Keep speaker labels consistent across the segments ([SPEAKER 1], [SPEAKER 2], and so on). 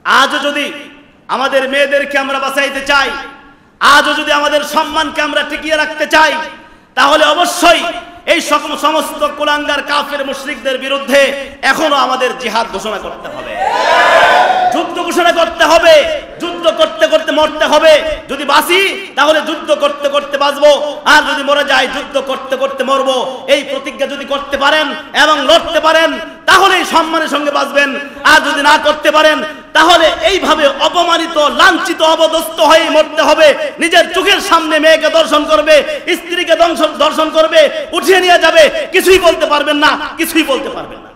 [SPEAKER 1] আজও যদি আমাদের মেয়েদেরকে আমরা বাঁচাইতে চাই, আজও যদি আমাদের সম্মানকে আমরা টিকিয়ে রাখতে চাই, তাহলে অবশ্যই এই সমস্ত কুলাঙ্গার কাফের মুশরিকদের বিরুদ্ধে এখনো আমাদের জিহাদ ঘোষণা করতে হবে, যুদ্ধ ঘোষণা করতে হবে। যুদ্ধ করতে করতে মরতে হবে। যদি বাঁচি তাহলে যুদ্ধ করতে করতে বাঁচবো, আর যদি মরে যাই যুদ্ধ করতে করতে মরবো। এই প্রতিজ্ঞা যদি করতে পারেন এবং লড়তে পারেন তাহলেই সম্মানের সঙ্গে বাঁচবেন। আর যদি না করতে পারেন তাহলে এইভাবে অপমানিত, লাঞ্ছিত, অবদস্ত হয়ে মরতে হবে। নিজের চোখের সামনে মেয়েকে দর্শন করবে, স্ত্রীকে দর্শন করবে, উঠিয়ে নিয়ে যাবে, কিছুই বলতে পারবেন না, কিছুই বলতে পারবেন না।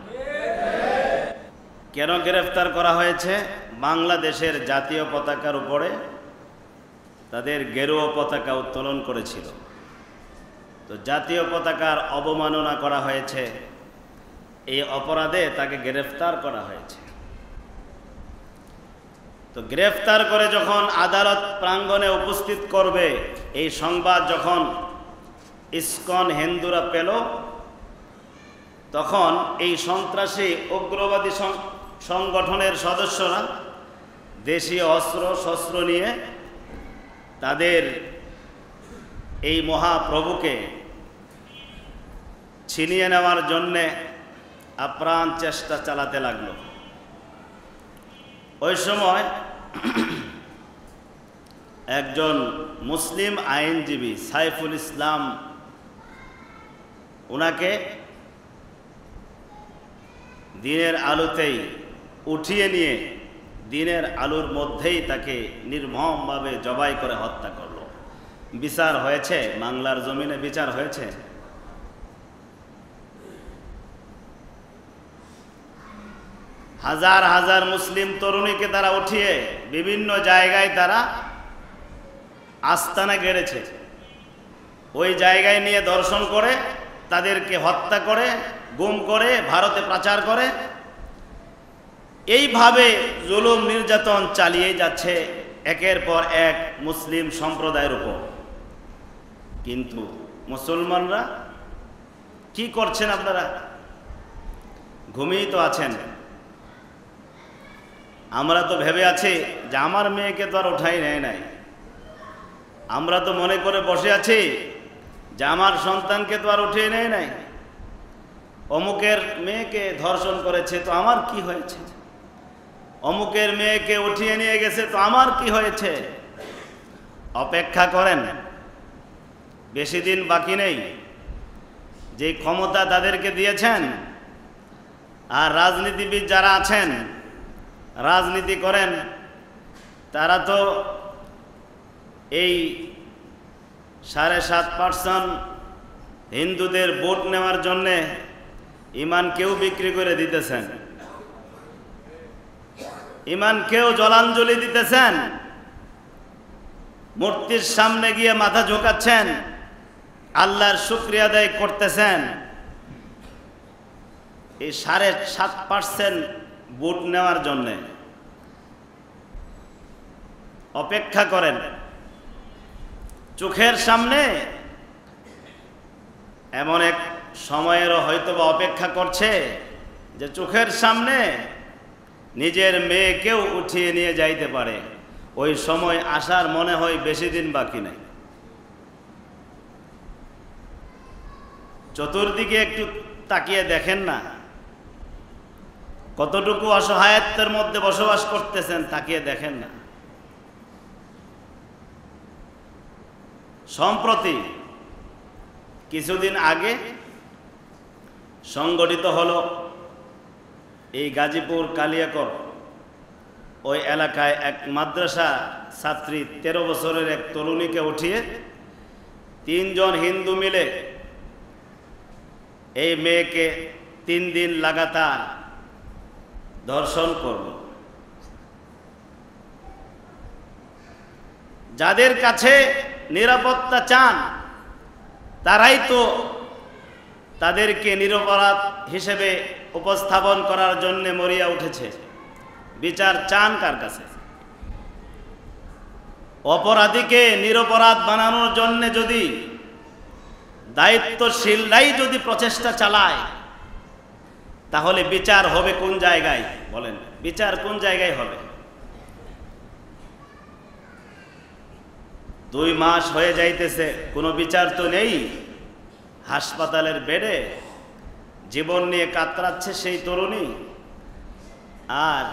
[SPEAKER 1] কেন গ্রেফতার করা হয়েছে? বাংলাদেশের জাতীয় পতাকার উপরে তাদের গেরুয়া পতাকা উত্তোলন করেছিল, তো জাতীয় পতাকার অবমাননা করা হয়েছে। এই অপরাধে তাকে গ্রেফতার করা হয়েছে। তো গ্রেফতার করে যখন আদালত প্রাঙ্গণে উপস্থিত করবে, এই সংবাদ যখন ইসকন হিন্দুরা পেল, তখন এই সন্ত্রাসী উগ্রবাদী সংগঠনের সদস্যরা দেশীয় অস্ত্র শস্ত্র নিয়ে তাদের এই মহাপ্রভুকে ছিনিয়ে নেওয়ার জন্যে আপ্রাণ চেষ্টা চালাতে লাগলো। ওই সময় একজন মুসলিম আইনজীবী সাইফুল ইসলাম, ওনাকে দিনের আলোতেই উঠিয়ে নিয়ে দিনের আলোর মধ্যেই তাকে নির্মমভাবে জবাই করে হত্যা করলো। বিচার হয়েছে, বাংলার জমিনে বিচার হয়েছে। হাজার হাজার মুসলিম তরুণীকে তারা উঠিয়ে বিভিন্ন জায়গায় তারা আস্তানা গেড়েছে। ওই জায়গায় নিয়ে দর্শন করে তাদেরকে হত্যা করে, গুম করে ভারতে পাচার করে। এইভাবে জুলুম নির্যাতন চালিয়ে যাচ্ছে একের পর এক মুসলিম সম্প্রদায়ের উপর। কিন্তু মুসলমানরা কি করছেন? আপনারা ঘুমিয়ে তো আছেন। আমরা তো ভেবে আছি যে আমার মেয়েকে তো আর উঠাই নেয় নাই। আমরা তো মনে করে বসে আছি যে আমার সন্তানকে তো আর উঠিয়ে নেয় নাই। অমুকের মেয়েকে ধর্ষণ করেছে তো আমার কি হয়েছে, অমুকের মেয়েকে উঠিয়ে নিয়ে গেছে তো আমার কি হয়েছে। অপেক্ষা করেন, বেশি দিন বাকি নেই। যে ক্ষমতা তাদেরকে দিয়েছেন, আর রাজনীতিবিদ যারা আছেন, রাজনীতি করেন, তারা তো এই 7.5% হিন্দুদের ভোট নেওয়ার জন্যে ইমানকেও বিক্রি করে দিতেছেন, ইমানকেও জলাঞ্জলি দিতেছেন, মূর্তির সামনে গিয়ে মাথা ঝোঁকাচ্ছেন, আল্লাহর শুকরিয়া আদায় করতেছেন। এই 7.5% ভোট নেওয়ার জন্যে অপেক্ষা করেন। চোখের সামনে এমন এক সময়েরও হয়তোবা অপেক্ষা করছে যে চোখের সামনে নিজের মেয়েকেও উঠিয়ে নিয়ে যাইতে পারে। ওই সময় আসার মনে হয় বেশি দিন বাকি নাই। চতুর্দিকে একটু তাকিয়ে দেখেন না, কতটুকু অসহায়ত্বের মধ্যে বসবাস করতেছেন, তাকিয়ে দেখেন না। সম্প্রতি কিছুদিন আগে সংগঠিত হলো এই গাজীপুর কালিয়াকর ওই এলাকায় এক মাদ্রাসা ছাত্রী 13 বছরের এক তরুণীকে উঠিয়ে 3 জন হিন্দু মিলে এই মেয়েকে 3 দিন লাগাতার ধর্ষণ করল। যাদের কাছে নিরাপত্তা চান তারাই তো তাদেরকে নিরপরাধ হিসেবে উপস্থাপন করার জন্য মরিয়া উঠেছে। বিচার চান কার কাছে? অপরাধীকে নিরপরাধ বানানোর জন্য যদি দায়িত্বশীলরাই যদি প্রচেষ্টা চালায়, তাহলে বিচার হবে কোন জায়গায়? বলেন, বিচার কোন জায়গায় হবে? 2 মাস হয়ে যাইতেছে, কোনো বিচার তো নেই। হাসপাতালের বেডে জীবন নিয়ে কাতরাচ্ছে সেই তরুণী। আর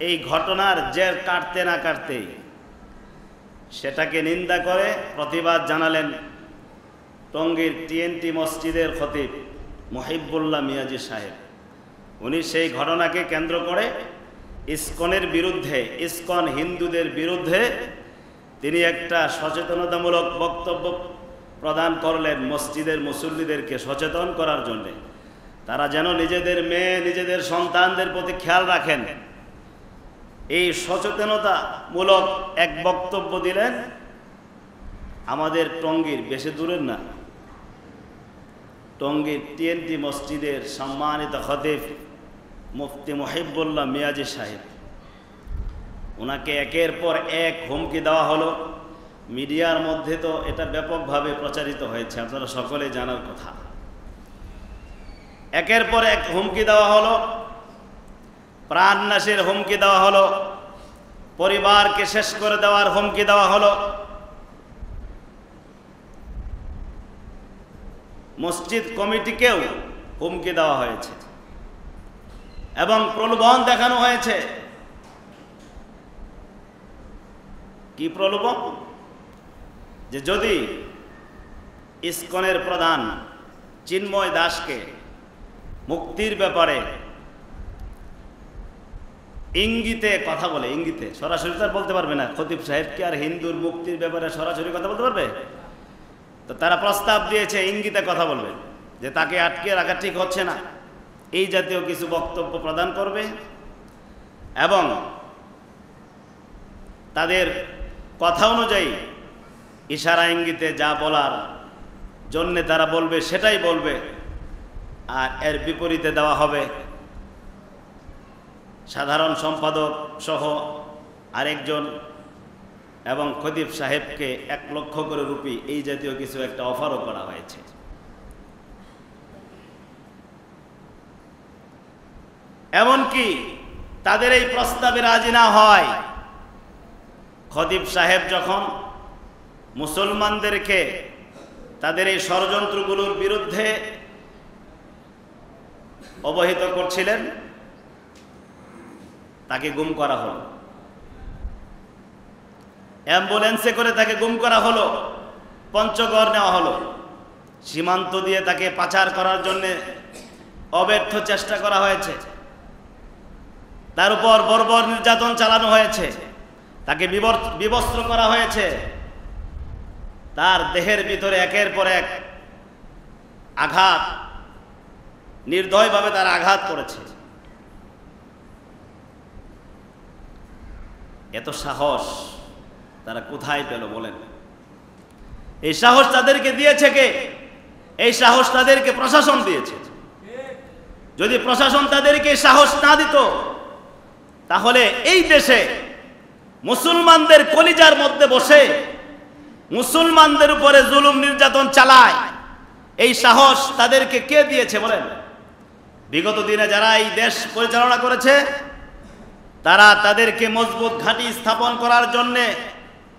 [SPEAKER 1] এই ঘটনার জের কাটতে না কাটতেই সেটাকে নিন্দা করে প্রতিবাদ জানালেন টঙ্গীর TNT মসজিদের খতিব মহিবুল্লাহ মিয়াজি সাহেব। উনি সেই ঘটনাকে কেন্দ্র করে ইসকনের বিরুদ্ধে, ইসকন হিন্দুদের বিরুদ্ধে তিনি একটা সচেতনতামূলক বক্তব্য প্রদান করলেন মসজিদের মুসল্লিদেরকে সচেতন করার জন্য। তারা যেন নিজেদের মেয়ে, নিজেদের সন্তানদের প্রতি খেয়াল রাখেন। এই সচেতনতামূলক এক বক্তব্য দিলেন আমাদের টঙ্গীর, বেশি দূরের না, টঙ্গীর TNT মসজিদের সম্মানিত খতিব মুফতি মহিবুল্লাহ মিয়াজি সাহেব। ওনাকে একের পর এক হুমকি দেওয়া হলো। মিডিয়ার মধ্যে তো এটা ব্যাপকভাবে প্রচারিত হয়েছে, আপনারা সকলেই জানার কথা। একের পর এক হুমকি দেওয়া হলো, প্রাণনাশের হুমকি দেওয়া হলো, পরিবারকে শেষ করে দেওয়ার হুমকি দেওয়া হলো। মসজিদ কমিটিকেও হুমকি দেওয়া হয়েছে এবং প্রলোভন দেখানো হয়েছে। কি প্রলোভন? যে যদি ইসকনের প্রধান চিন্ময় দাসকে মুক্তির ব্যাপারে ইঙ্গিতে কথা বলে, ইঙ্গিতে, সরাসরি তার বলতে পারবে না, খতিব সাহেবকে আর হিন্দুর মুক্তির ব্যাপারে সরাসরি কথা বলতে পারবে? তো তারা প্রস্তাব দিয়েছে ইঙ্গিতে কথা বলবে, যে তাকে আটকে রাখা ঠিক হচ্ছে না, এই জাতীয় কিছু বক্তব্য প্রদান করবে এবং তাদের কথা অনুযায়ী ইশারা ইঙ্গিতে যা বলার জন্যে তারা বলবে সেটাই বলবে। আর এর বিপরীতে দেওয়া হবে সাধারণ সম্পাদক সহ আরেকজন এবং খতিব সাহেবকে 1 লক্ষ করে রুপি, এই জাতীয় কিছু একটা অফারও করা হয়েছে। এমনকি তাদের এই প্রস্তাবে রাজি না হয় খতিব সাহেব যখন মুসলমানদেরকে তাদের এই ষড়যন্ত্রগুলোর বিরুদ্ধে অবহিত করছিলেন, তাকে গুম করা হলো। অ্যাম্বুলেন্সে করে তাকে গুম করা হলো, পঞ্চগড় নেওয়া হলো। সীমান্ত দিয়ে তাকে পাচার করার জন্য অব্যর্থ চেষ্টা করা হয়েছে। তার উপর বর্বর নির্যাতন চালানো হয়েছে, তাকে বিবস্ত্র করা হয়েছে। তার দেহের ভিতরে একের পর এক আঘাত, নির্দয়ভাবে তার আঘাত করেছে। এত সাহস তারা কোথায় পেল বলেন? এই সাহস তাদেরকে দিয়েছে কে? এই সাহস তাদেরকে প্রশাসন দিয়েছে। যদি প্রশাসন তাদেরকে সাহস না দিত, তাহলে এই দেশে মুসলমানদের কলিজার মধ্যে বসে মুসলমানদের উপরে জুলুম নির্যাতন চালায়, এই সাহস তাদেরকে কে দিয়েছে বলেন? বিগত দিনে যারা এই দেশ পরিচালনা করেছে, তারা তাদেরকে মজবুত ঘাঁটি স্থাপন করার জন্য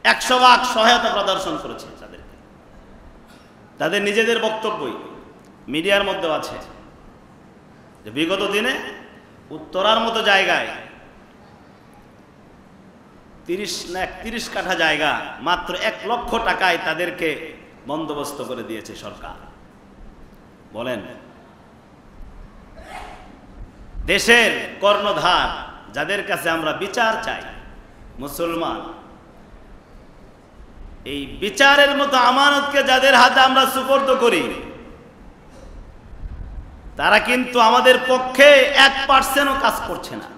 [SPEAKER 1] 100 ভাগ সহায়তা প্রদর্শন করেছে। তাদের নিজেদের বক্তব্যই মিডিয়ার মধ্যেও আছে যে বিগত দিনে উত্তরার মতো জায়গায় 30 কাঠা জায়গা মাত্র 1 লক্ষ টাকায় তাদেরকে বন্দোবস্ত করে দিয়েছে সরকার। বলেন, দেশের কর্ণধার যাদের কাছে আমরা বিচার চাই, মুসলমান, এই বিচারের মতো আমানতকে যাদের হাতে আমরা সুপর্দ করি, তারা কিন্তু আমাদের পক্ষে 1%ও কাজ করছে না।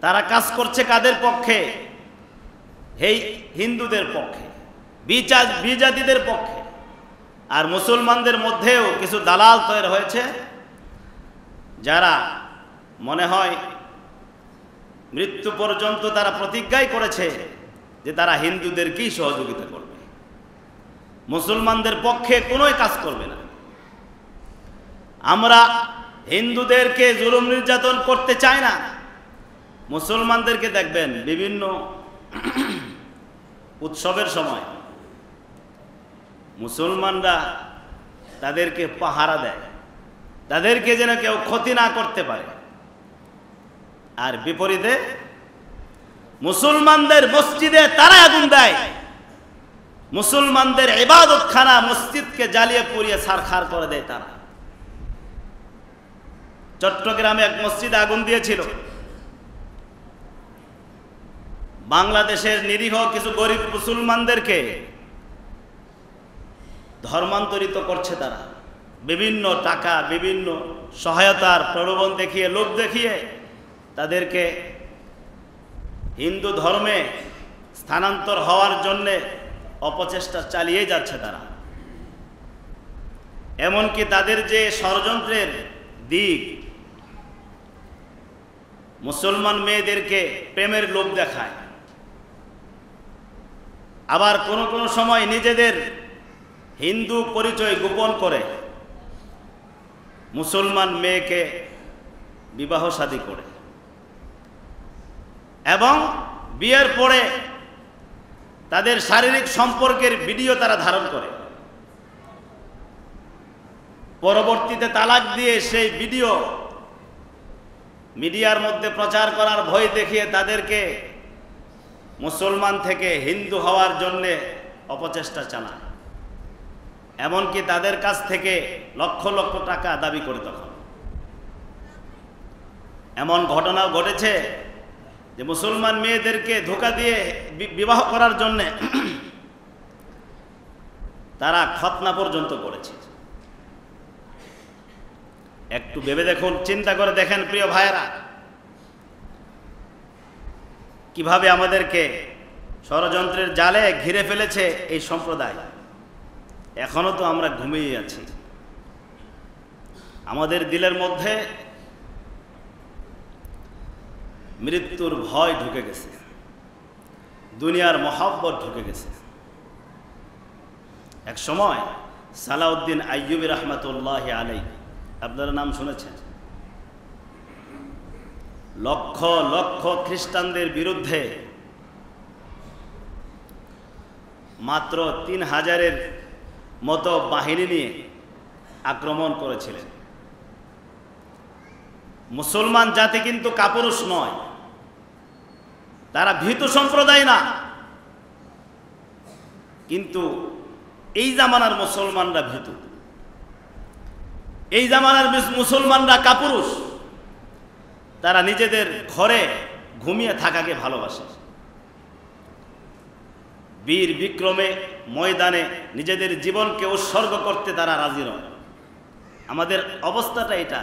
[SPEAKER 1] তারা কাজ করছে কাদের পক্ষে? এই হিন্দুদের পক্ষে, বিজাতিদের পক্ষে। আর মুসলমানদের মধ্যেও কিছু দালাল তৈরি হয়েছে, যারা মনে হয় মৃত্যু পর্যন্ত তারা প্রতিজ্ঞাই করেছে যে তারা হিন্দুদেরকেই সহযোগিতা করবে, মুসলমানদের পক্ষে কোনোই কাজ করবে না। আমরা হিন্দুদেরকে জুলুম নির্যাতন করতে চাই না। মুসলমানদেরকে দেখবেন বিভিন্ন উৎসবের সময় মুসলমানরা তাদেরকে পাহারা দেয়, তাদেরকে যেন কেউ ক্ষতি না করতে পারে। আর বিপরীতে মুসলমানদের মসজিদে তারা আগুন দেয়, মুসলমানদের ইবাদতখানা মসজিদকে জ্বালিয়ে পুড়িয়ে ছারখার করে দেয় তারা। চট্টগ্রামে এক মসজিদে আগুন দিয়েছিল। বাংলাদেশের নিরীহ কিছু গরিব মুসলমানদেরকে ধর্মান্তরিত করছে তারা, বিভিন্ন টাকা, বিভিন্ন সহায়তার প্রলোভন দেখিয়ে, লোভ দেখিয়ে তাদেরকে হিন্দু ধর্মে স্থানান্তর হওয়ার জন্যে অপচেষ্টা চালিয়ে যাচ্ছে তারা। এমনকি তাদের যে ষড়যন্ত্রের দিক, মুসলমান মেয়েদেরকে প্রেমের লোভ দেখায়, আবার কোনো কোনো সময় নিজেদের হিন্দু পরিচয় গোপন করে মুসলমান মেয়েকে বিবাহ শাদী করে এবং বিয়ের পরে তাদের শারীরিক সম্পর্কের ভিডিও তারা ধারণ করে, পরবর্তীতে তালাক দিয়ে সেই ভিডিও মিডিয়ার মধ্যে প্রচার করার ভয় দেখিয়ে তাদেরকে মুসলমান থেকে হিন্দু হওয়ার জন্যে অপচেষ্টা চালায়। এমনকি তাদের কাছ থেকে লক্ষ লক্ষ টাকা দাবি করে। তখন এমন ঘটনাও ঘটেছে যে মুসলমান মেয়েদেরকে ধোঁকা দিয়ে বিবাহ করার জন্যে তারা খতনা পর্যন্ত করেছে। একটু ভেবে দেখুন, চিন্তা করে দেখেন প্রিয় ভাইয়েরা, কিভাবে আমাদেরকে ষড়যন্ত্রের জালে ঘিরে ফেলেছে এই সম্প্রদায়। এখনো তো আমরা ঘুমিয়ে আছি। আমাদের দিলের মধ্যে মৃত্যুর ভয় ঢুকে গেছে, দুনিয়ার মহব্বত ঢুকে গেছে। এক সময় সালাউদ্দিন আইয়ুবী রহমতুল্লাহ আলাইহি, আপনারা নাম শুনেছেন, লক্ষ লক্ষ খ্রিস্টানদের বিরুদ্ধে মাত্র 3000-এর মতো বাহিনী নিয়ে আক্রমণ করেছিলেন। মুসলমান জাতি কিন্তু কাপুরুষ নয়, তারা ভীতু সম্প্রদায় না, কিন্তু এই জামানার মুসলমানরা ভীতু, এই জামানার মুসলমানরা কাপুরুষ। তারা নিজেদের ঘরে ঘুমিয়ে থাকাকে ভালোবাসে, বীর বিক্রমে ময়দানে নিজেদের জীবনকে উৎসর্গ করতে তারা রাজি নয়। আমাদের অবস্থাটা এটা।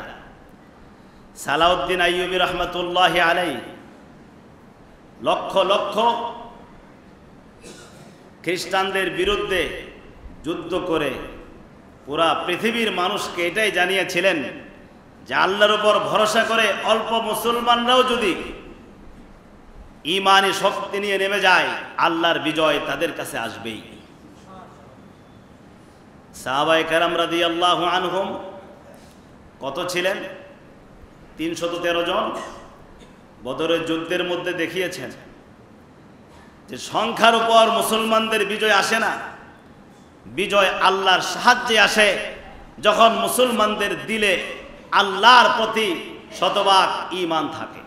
[SPEAKER 1] সালাউদ্দিন আইয়ুবী রহমতুল্লাহ আলাইহি লক্ষ লক্ষ খ্রিস্টানদের বিরুদ্ধে যুদ্ধ করে পুরা পৃথিবীর মানুষকে এটাই জানিয়েছিলেন যে আল্লাহর উপর ভরসা করে অল্প মুসলমানরাও যদি ঈমানি শক্তি নিয়ে নেমে যায়, আল্লাহর বিজয় তাদের কাছে আসবেই। সাহাবায়ে কেরাম রাদিয়াল্লাহু আনহুম কত ছিলেন? 313 জন। বদরের যুদ্ধের মধ্যে দেখিয়েছেন যে সংখ্যার উপর মুসলমানদের বিজয় আসে না, বিজয় আল্লাহর সাহায্যে আসে যখন মুসলমানদের দিলে আল্লাহর প্রতি শতভাগ ঈমান থাকে।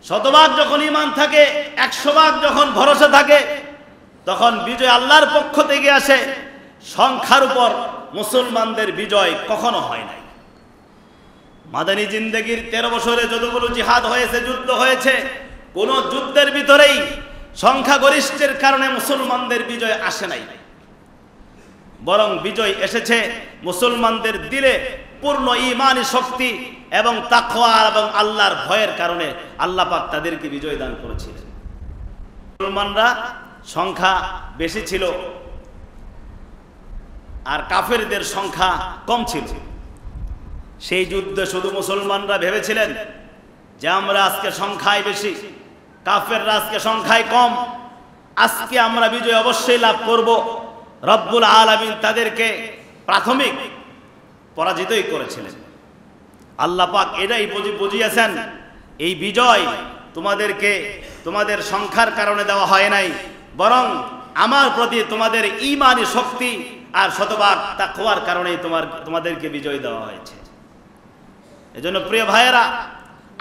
[SPEAKER 1] শতভাগ যখন ঈমান থাকে, 100 ভাগ যখন ভরসা থাকে, তখন বিজয় আল্লাহর পক্ষ থেকে আসে। সংখ্যার উপর মুসলমানদের বিজয় কখনো হয় নাই। মাদানী জিন্দেগির 13 বছরে যতগুলো জিহাদ হয়েছে, যুদ্ধ হয়েছে, কোন যুদ্ধের ভিতরেই সংখ্যাগরিষ্ঠের কারণে মুসলমানদের বিজয় আসে নাই, বরং বিজয় এসেছে মুসলমানদের দিলে পূর্ণ ঈমানি শক্তি এবং তাকওয়া এবং আল্লাহর ভয়ের কারণে। আল্লাহ পাক তাদেরকে বিজয় দান করেছিলেন। মুসলমানরা সংখ্যা বেশি ছিল আর কাফেরদের সংখ্যা কম ছিল। সেই যুদ্ধে শুধু মুসলমানরা ভেবেছিলেন যে আমরা আজকে সংখ্যায় বেশি, কাফেররা আজকে সংখ্যায় কম, আজকে আমরা বিজয় অবশ্যই লাভ করব। রব্বুল আলামিন তাদেরকে প্রাথমিক পরাজিতই করেছিলেন। আল্লাহ পাক এটাই বুঝিয়েছেন, এই বিজয় তোমাদেরকে তোমাদের সংখ্যার কারণে দেওয়া হয় নাই, বরং আমার প্রতি তোমাদের ঈমানি শক্তি আর শতভাগ তাকওয়ার কারণেই তোমাদেরকে বিজয় দেওয়া হয়েছে। এজন্য প্রিয় ভাইয়েরা,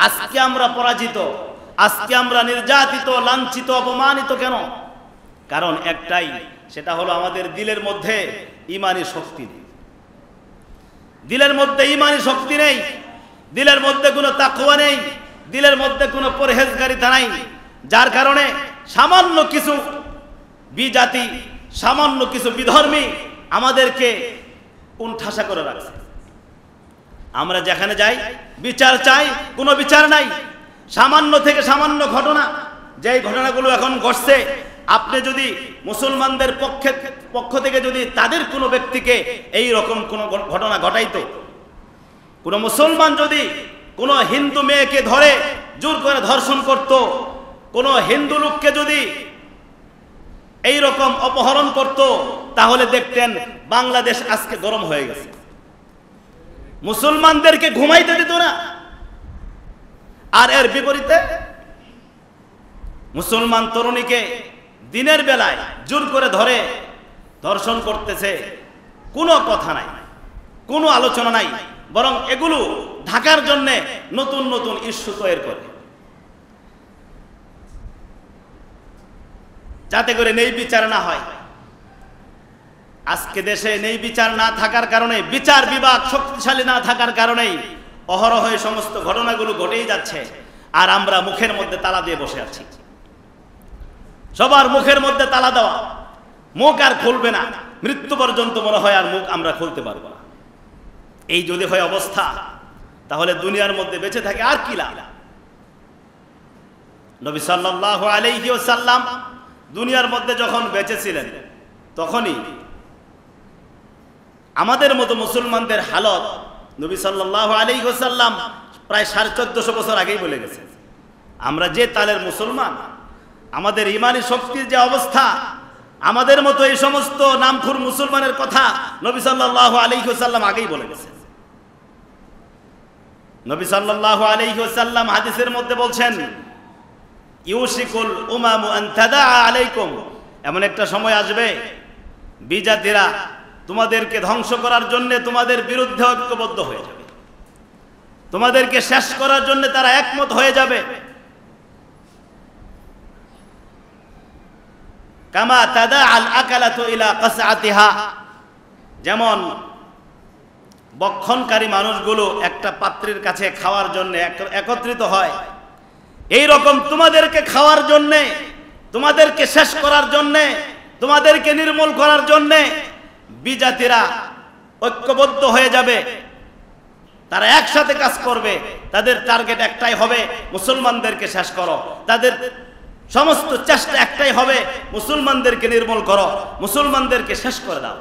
[SPEAKER 1] আজকে আমরা পরাজিত, আজকে আমরা নির্যাতিত, লাঞ্ছিত, অপমানিত কেন? কারণ একটাই, সেটা হলো আমাদের দিলের মধ্যে ঈমানি শক্তি নেই। দিলের মধ্যে ঈমানি শক্তি নেই, দিলের মধ্যে কোনো তাকওয়া নেই, দিলের মধ্যে কোনো পরহেজগারিতা নাই, যার কারণে সামান্য কিছু বিজাতি, সামান্য কিছু বিধর্মী আমাদেরকে কোণঠাসা করে রাখছে। আমরা যেখানে যাই বিচার চাই, কোনো বিচার নাই। সামান্য থেকে সামান্য ঘটনা, যেই ঘটনাগুলো এখন ঘটছে, আপনি যদি মুসলমানদের পক্ষ থেকে যদি তাদের কোনো ব্যক্তিকে এই রকম কোনো ঘটনা ঘটাইতো, কোনো মুসলমান যদি কোনো হিন্দু মেয়েকে ধরে জোর করে ধর্ষণ করত, কোনো হিন্দু লোককে যদি এই রকম অপহরণ করত, তাহলে দেখতেন বাংলাদেশ আজকে গরম হয়ে গেছে। মুসলমানদেরকে ঘুমাইতে দিত না। আর এর বিপরীতে মুসলমান তরুণীকে দিনের বেলায় জোর করে ধরে ধর্ষণ করতেছে, কোনো কথা নাই, কোনো আলোচনা নাই, বরং এগুলো ঢাকার জন্য নতুন নতুন ইস্যু তৈরি করে, যাতে করে ন্যায় বিচার না হয়। আজকে দেশে ন্যায় বিচার না থাকার কারণে, বিচার বিভাগ শক্তিশালী না থাকার কারণেই অহরহ এই সমস্ত ঘটনাগুলো ঘটেই যাচ্ছে। আর আমরা মুখের মধ্যে তালা দিয়ে বসে আছি। সবার মুখের মধ্যে তালা দেওয়া, মুখ আর খুলবে না, মৃত্যু পর্যন্ত মনে হয় আর মুখ আমরা খুলতে পারবো না। এই যদি হয় অবস্থা, তাহলে দুনিয়ার মধ্যে বেঁচে থাকে আর কি লাভ? নবী সাল্লাল্লাহু আলাইহি ওয়াসাল্লাম দুনিয়ার মধ্যে যখন বেঁচে ছিলেন, তখনই আমাদের মতো মুসলমানদের হালত নবী সাল্লাল্লাহু আলাইহি ওয়াসাল্লাম প্রায় 1450 বছর আগেই বলে গেছেন। আমরা যে তালের মুসলমান, আমাদের ইমানি শক্তির যে অবস্থা, আমাদের মতো এই সমস্ত নামখুর মুসলমানের কথা নবী সাল্লাল্লাহু আলাইহি ওয়াসাল্লাম আগেই বলে গেছেন। নবী সাল্লাল্লাহু আলাইহি ওয়াসাল্লাম হাদিসের মধ্যে বলছেন, ইউশিকুল উমামু আন তাদা আলাইকুম, এমন একটা সময় আসবে বিজাতিরা তোমাদেরকে ধ্বংস করার জন্য তোমাদের বিরুদ্ধে ঐক্যবদ্ধ হয়ে যাবে, তোমাদেরকে শেষ করার জন্য তারা একমত হয়ে যাবে। কামা তাদা আল আকালাতু ইলা কাসআতিহা, যেমন বক্ষণকারী মানুষগুলো একটা পাত্রের কাছে খাওয়ার জন্য একত্রিত হয়, এই রকম তোমাদেরকে খাওয়ার জন্য, তোমাদেরকে শেষ করার জন্য, তোমাদেরকে নির্মূল করার জন্য বিজাতিরা ঐক্যবদ্ধ হয়ে যাবে। তারা একসাথে কাজ করবে, তাদের টার্গেট একটাই হবে, মুসলমানদেরকে শেষ করো। তাদের সমস্ত চেষ্টা একটাই হবে, মুসলমানদেরকে নির্মূল করো, মুসলমানদেরকে শেষ করে দাও।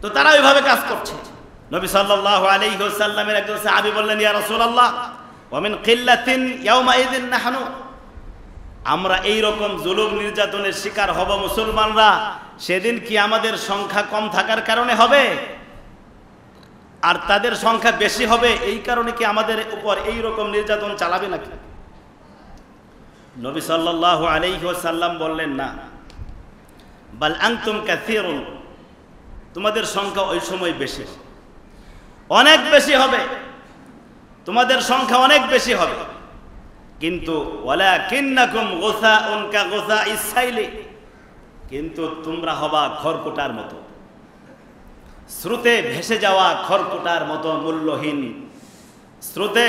[SPEAKER 1] তো তারা ওইভাবে কাজ করছে। নবী সাল্লাল্লাহু আলাইহি ওয়াসাল্লামের একজন সাহাবী বললেন, ইয়া রাসূলুল্লাহ, ওয়া মিন কিল্লাতিন ইয়াউমাইযিন নাহনু, আমরা এই রকম জুলুম নির্যাতনের শিকার হব মুসলমানরা, সেদিন কি আমাদের সংখ্যা কম থাকার কারণে হবে, আর তাদের সংখ্যা বেশি হবে এই কারণে কি আমাদের উপর এই রকম নির্যাতন চালাবে নাকি? নবী সাল্লাল্লাহু আলাইহি ওয়াসাল্লাম বললেন, না, বাল আনতুম কাসীরুন, তোমাদের সংখ্যা ওই সময় বেশি, অনেক বেশি হবে, তোমাদের সংখ্যা অনেক বেশি হবে, কিন্তু ওয়ালাকিন্নাকুম গুসাউন কাগুসাইস সাইলি, কিন্তু তোমরা হবা খড়কুটার মতো, স্রোতে ভেসে যাওয়া খড়কুটার মতো মূল্যহীন, স্রোতে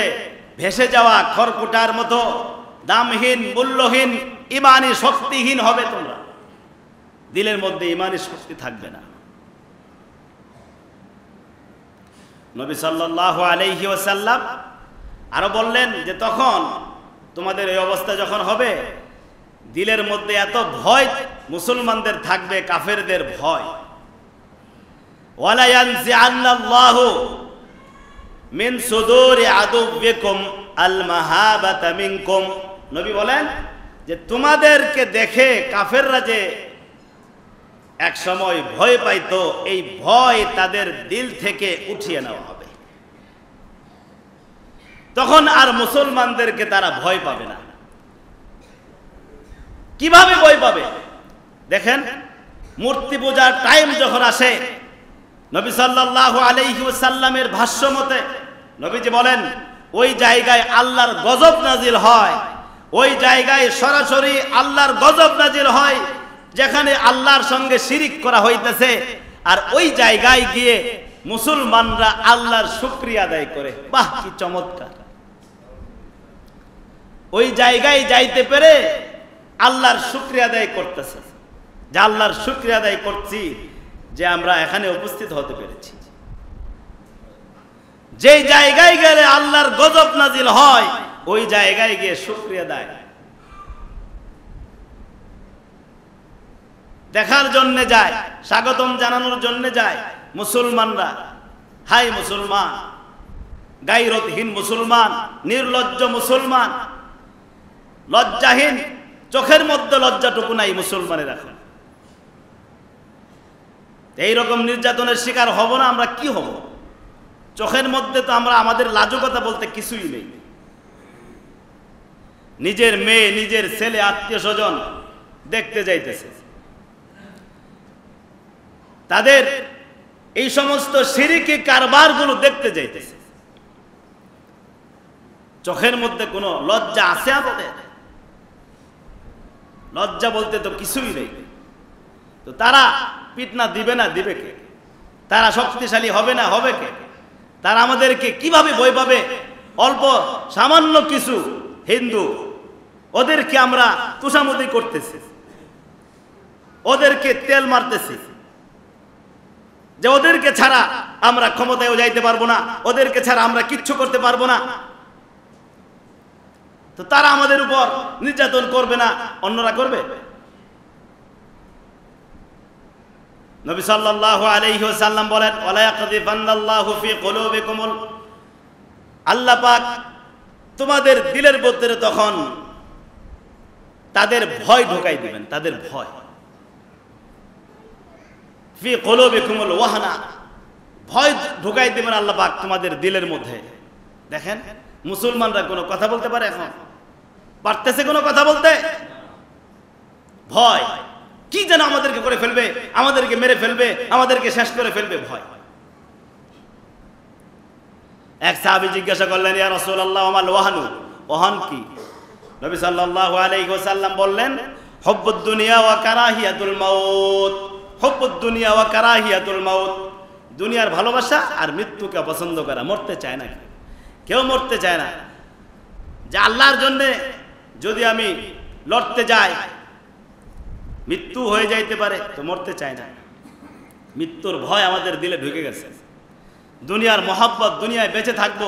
[SPEAKER 1] ভেসে যাওয়া খড়কুটার মতো দামহীন, মূল্যহীন, ঈমানি শক্তিহীন হবে তোমরা, দিলের মধ্যে ঈমানি শক্তি থাকবে না। নবী সাল্লাল্লাহু আলাইহি ওয়াসাল্লাম আরো বললেন যে তখন তোমাদের এই অবস্থা যখন হবে, দিলের মধ্যে এত ভয় মুসলমানদের থাকবে, কাফেরদের ভয়। ওয়ালা ইয়ানজিআন্নাল্লাহু মিন সুদুরি আদুবিকুম আল মাহাবাতা মিনকুম, নবী বলেন যে তোমাদেরকে দেখে কাফেররা যে এক সময় ভয় পাইতো, এই ভয় তাদের দিল থেকে উঠিয়ে নেওয়া হবে। তখন আর মুসলমানদেরকে তারা ভয় পাবে না। কিভাবে ভয় পাবে? দেখেন, মূর্তি পূজার টাইম যখন আসে, নবী সাল্লাল্লাহু আলাইহি ওয়াসাল্লামের ভাষ্য মতে নবীজি বলেন, ওই জায়গায় আল্লাহর গজব নাজিল হয়, ওই জায়গায় সরাসরি আল্লাহর গজব নাজিল হয় যেখানে আল্লাহর সঙ্গে শিরিক করা হইতেছে। আর ওই জায়গায় গিয়ে মুসলমানরা আল্লাহর শুকরিয়া আদায় করে। বাহ, কি চমৎকার! ওই জায়গায় যাইতে পেরে আল্লাহর শুকরিয়া আদায় করতেছে, যে আল্লাহর শুকরিয়া আদায় করছি যে আমরা এখানে উপস্থিত হতে পেরেছি। যে জায়গায় গেলে আল্লাহর গজব নাজিল হয়, ওই জায়গায় গিয়ে শুকরিয়া দেয়, দেখার জন্য যায়, স্বাগতম জানানোর জন্য যায় মুসলমানরা। হাই মুসলমান, গায়রতহীন মুসলমান, নির্লজ্জ মুসলমান, লজ্জাহীন, চোখের মধ্যে লজ্জাটুকু নাই মুসলমানের। এখন এইরকম নির্যাতনের শিকার হব না, আমরা কি হব? চোখের মধ্যে তো আমরা, আমাদের লাজুকতা বলতে কিছুই নেই। নিজের মেয়ে, নিজের ছেলে, আত্মীয় স্বজন দেখতে যাইতেছে, তাদের এই সমস্ত শিরকি কারবারগুলো দেখতে যাইতেছে। চোখের মধ্যে কোনো লজ্জা আছে আমাদের? লজ্জা বলতে তো কিছুই নেই। তো তারা পিটনা দিবে না, দিবে কে? তারা শক্তিশালী হবে না, হবে কে? তারা আমাদেরকে কিভাবে ভয় পাবে? অল্প সামান্য কিছু হিন্দু, ওদেরকে আমরা তুষামুদি করতেছি, ওদেরকে তেল মারতেছি, যে ওদেরকে ছাড়া আমরা ক্ষমতায়ও যাইতে পারবো না, ওদেরকে ছাড়া আমরা কিচ্ছু করতে পারবো না। তো তারা আমাদের উপর নির্যাতন করবে না, অন্যরা করবে? নবী সাল্লাল্লাহু আলাইহি ওয়াসাল্লাম বলেন, ওয়ালা ইয়াকযিফান্নাল্লাহু ফি কুলুবিকুমুল, আল্লাহ পাক তোমাদের দিলের ভিতরে তখন তাদের ভয় ঢোকাই দিবেন, তাদের ভয়। ফি কুলুবিকুমুল ওয়াহনা, ভয় ঢোকাই দিবেন আল্লাহ পাক তোমাদের দিলের মধ্যে। দেখেন, মুসলমানরা কোনো কথা বলতে পারে? এখন পারতেছে কোনো কথা বলতে? ভয়, কি যেন আমাদেরকে করে ফেলবে, আমাদেরকে মেরে ফেলবে, আমাদেরকে শেষ করে ফেলবে, ভয়। এক সাহাবী জিজ্ঞাসা করলেন, ইয়া রাসূলুল্লাহ, ওয়ামাল ওয়াহনু, ওহন কি? নবী সাল্লাল্লাহু আলাইহি ওয়াসাল্লাম বললেন, হুব্বুদ দুনিয়া ওয়া কারাহিয়াতুল মাউত, হুব্বুদ দুনিয়া ওয়া কারাহিয়াতুল মাউত, দুনিয়ার ভালোবাসা আর মৃত্যুকে পছন্দ করা। মরতে চায় না কেউ, মরতে চায় না। যে আল্লাহর জন্য যদি আমি লড়তে যাই, মৃত্যু হয়ে যাইতে পারে, তো মরতে চায় না। মৃত্যুর ভয় আমাদের দিলে ঢুকে গেছে। দুনিয়ার মহব্বত, দুনিয়ায় বেঁচে থাকবো,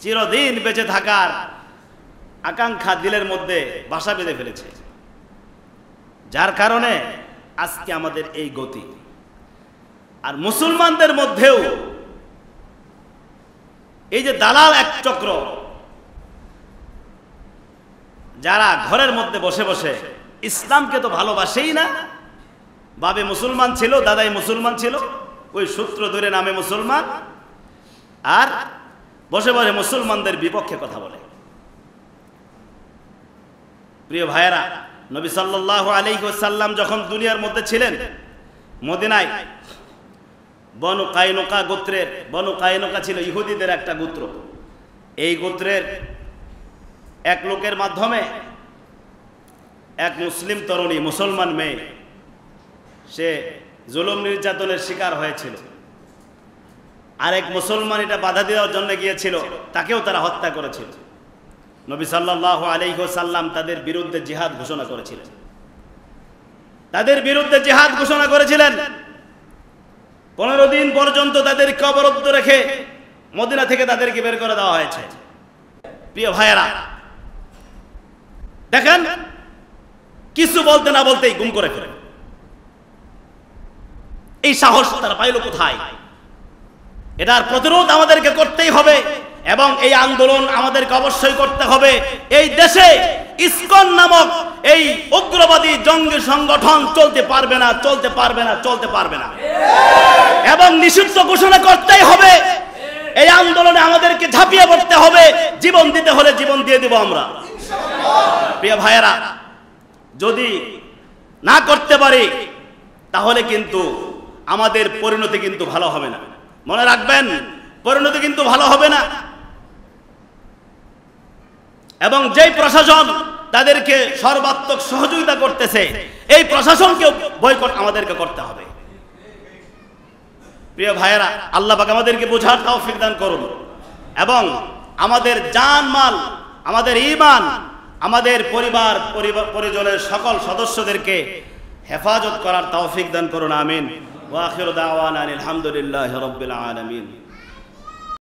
[SPEAKER 1] চিরদিন বেঁচে থাকার আকাঙ্ক্ষা দিলের মধ্যে বাসা বেঁধে ফেলেছে, যার কারণে আজকে আমাদের এই গতি। আর মুসলমানদের মধ্যেও এই যে দালাল এক চক্র, যারা ঘরের মধ্যে বসে বসে ইসলামকে তো ভালোবাসেই না, বাবে মুসলমান ছিল, দাদাই মুসলমান ছিল, ওই সূত্র ধরে নামে মুসলমান, আর বসে বসে মুসলমানদের বিপক্ষে কথা বলে। প্রিয় ভাইয়েরা, নবী সাল্লাল্লাহু আলাইহি ওয়াসাল্লাম যখন দুনিয়ার মধ্যে ছিলেন, মদিনায় বনু কায়নুকা গোত্রের, বনু কায়নুকা ছিল ইহুদিদের একটা গোত্র। এই গোত্রের এক লোকের মাধ্যমে এক মুসলিম তরুণী, মুসলমান মেয়ে, সে জুলুম নির্যাতনের শিকার হয়েছিল। আরেক মুসলমান এটা বাধা দেওয়ার জন্য গিয়েছিল, তাকেও তারা হত্যা করেছিল। নবী সাল্লাল্লাহু আলাইহি ওয়াসাল্লাম তাদের বিরুদ্ধে জিহাদ ঘোষণা করেছিলেন, তাদের বিরুদ্ধে জিহাদ ঘোষণা করেছিলেন। 15 দিন পর্যন্ত তাদেরকে অবরুদ্ধ রেখে মদিনা থেকে তাদেরকে বের করে দেওয়া হয়েছে। প্রিয় ভাইয়েরা, দেখেন, কিছু বলতে না বলতেই গুম করে ফেলে। এই সাহস তারা পাইল কোথায়? এটার প্রতিরোধ আমাদেরকে করতেই হবে, এবং এই আন্দোলন আমাদেরকে অবশ্যই করতে হবে। এই দেশে ইসকন নামক এই উগ্রবাদী জঙ্গি সংগঠন চলতে পারবে না, চলতে পারবে না, চলতে পারবে না, এবং নিষিদ্ধ ঘোষণা করতেই হবে। এই আন্দোলনে আমাদেরকে ঝাঁপিয়ে পড়তে হবে, জীবন দিতে হলে জীবন দিয়ে দেব আমরা। প্রিয় ভাইয়েরা, যদি না করতে পারি তাহলে কিন্তু আমাদের পরিণতি কিন্তু ভালো হবে না। মনে রাখবেন, পরিণতি কিন্তু ভালো হবে না। এবং যেই প্রশাসন তাদেরকে সর্বাত্মক সহযোগিতা করতেছে, এই প্রশাসনকে বয়কট আমাদেরকে করতে হবে। প্রিয় ভাইয়েরা, আল্লাহ পাক আমাদেরকে বোঝার তৌফিক দান করুন এবং আমাদের জান মাল, আমাদের ঈমান, আমাদের পরিবার পরিজনের সকল সদস্যদেরকে হেফাজত করার তৌফিক দান করুন। আমিন। ওয়া আখিরু দাওয়ানা আলহামদুলিল্লাহি রাব্বিল আলামিন।